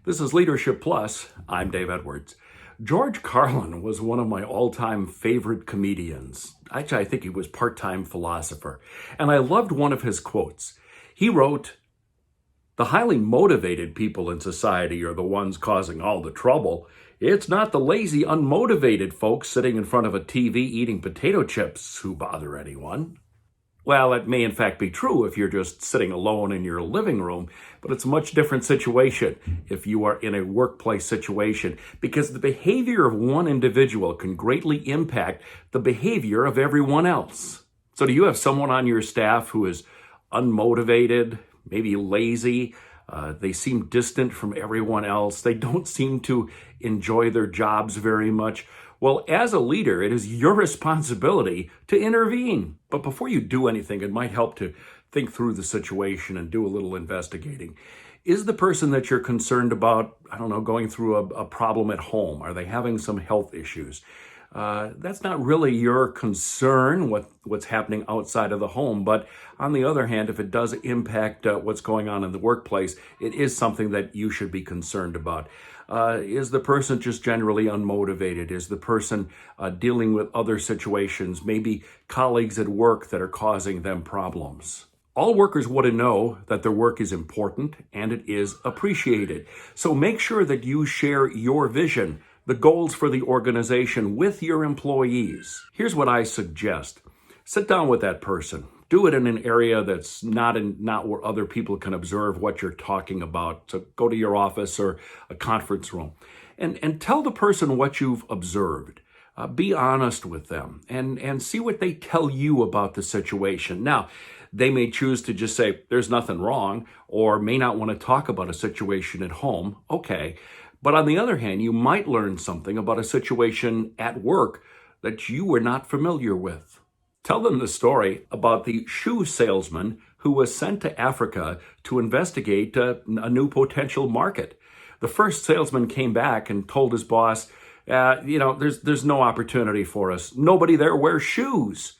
This is Leadership Plus. I'm Dave Edwards. George Carlin was one of my all-time favorite comedians. Actually, I think he was part-time philosopher. And I loved one of his quotes. He wrote, "The highly motivated people in society are the ones causing all the trouble. It's not the lazy, unmotivated folks sitting in front of a TV eating potato chips who bother anyone." Well, it may in fact be true if you're just sitting alone in your living room, but it's a much different situation if you are in a workplace situation, because the behavior of one individual can greatly impact the behavior of everyone else. So do you have someone on your staff who is unmotivated, maybe lazy? They seem distant from everyone else. They don't seem to enjoy their jobs very much. Well, as a leader, it is your responsibility to intervene. But before you do anything, it might help to think through the situation and do a little investigating. Is the person that you're concerned about, going through a problem at home? Are they having some health issues? That's not really your concern, what's happening outside of the home. But on the other hand, if it does impact what's going on in the workplace, it is something that you should be concerned about. Is the person just generally unmotivated? Is the person dealing with other situations, maybe colleagues at work that are causing them problems? All workers want to know that their work is important and it is appreciated. So make sure that you share your vision, the goals for the organization with your employees. Here's what I suggest. Sit down with that person. Do it in an area that's not where other people can observe what you're talking about. So go to your office or a conference room and tell the person what you've observed. Be honest with them and see what they tell you about the situation. Now, they may choose to just say, there's nothing wrong, or may not want to talk about a situation at home. Okay. But on the other hand, you might learn something about a situation at work that you were not familiar with. Tell them the story about the shoe salesman who was sent to Africa to investigate a new potential market. The first salesman came back and told his boss, there's no opportunity for us. Nobody there wears shoes.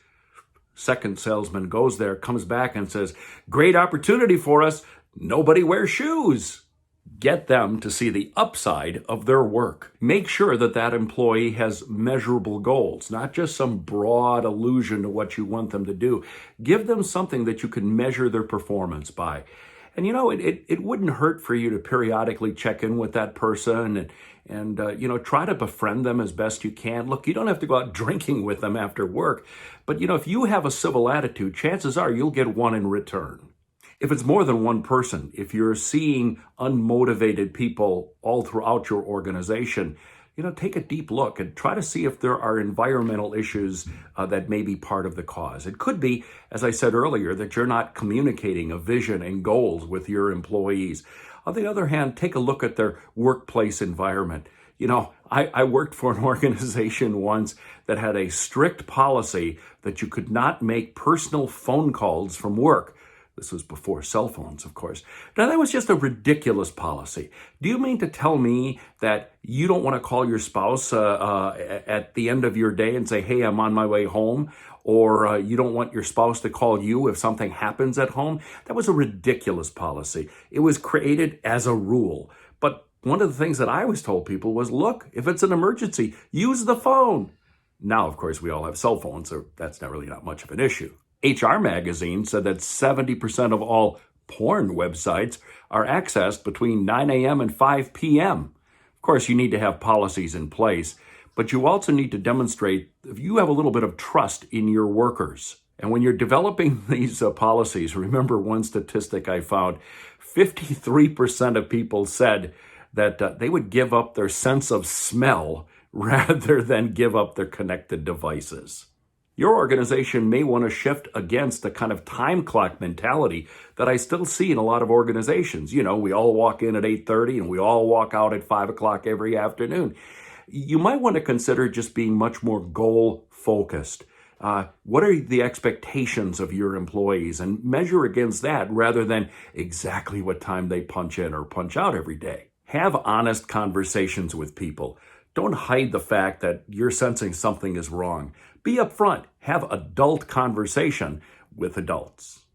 Second salesman goes there, comes back and says, great opportunity for us. Nobody wears shoes. Get them to see the upside of their work. Make sure that that employee has measurable goals, not just some broad allusion to what you want them to do. Give them something that you can measure their performance by. And it wouldn't hurt for you to periodically check in with that person and try to befriend them as best you can. Look, you don't have to go out drinking with them after work, but if you have a civil attitude, chances are you'll get one in return. If it's more than one person, if you're seeing unmotivated people all throughout your organization, take a deep look and try to see if there are environmental issues that may be part of the cause. It could be, as I said earlier, that you're not communicating a vision and goals with your employees. On the other hand, take a look at their workplace environment. I worked for an organization once that had a strict policy that you could not make personal phone calls from work. This was before cell phones, of course. Now, that was just a ridiculous policy. Do you mean to tell me that you don't want to call your spouse at the end of your day and say, hey, I'm on my way home? Or you don't want your spouse to call you if something happens at home? That was a ridiculous policy. It was created as a rule. But one of the things that I always told people was, look, if it's an emergency, use the phone. Now, of course, we all have cell phones, so that's not much of an issue. HR Magazine said that 70% of all porn websites are accessed between 9 a.m. and 5 p.m. Of course, you need to have policies in place, but you also need to demonstrate if you have a little bit of trust in your workers. And when you're developing these policies, remember one statistic I found, 53% of people said that they would give up their sense of smell rather than give up their connected devices. Your organization may want to shift against the kind of time clock mentality that I still see in a lot of organizations. We all walk in at 8:30 and we all walk out at 5 o'clock every afternoon. You might want to consider just being much more goal-focused. What are the expectations of your employees? And measure against that rather than exactly what time they punch in or punch out every day. Have honest conversations with people. Don't hide the fact that you're sensing something is wrong. Be upfront. Have adult conversation with adults.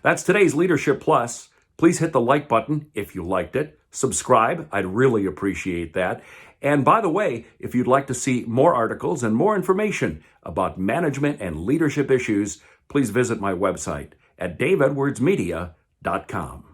That's today's Leadership Plus. Please hit the like button if you liked it. Subscribe, I'd really appreciate that. And by the way, if you'd like to see more articles and more information about management and leadership issues, please visit my website at daveedwardsmedia.com.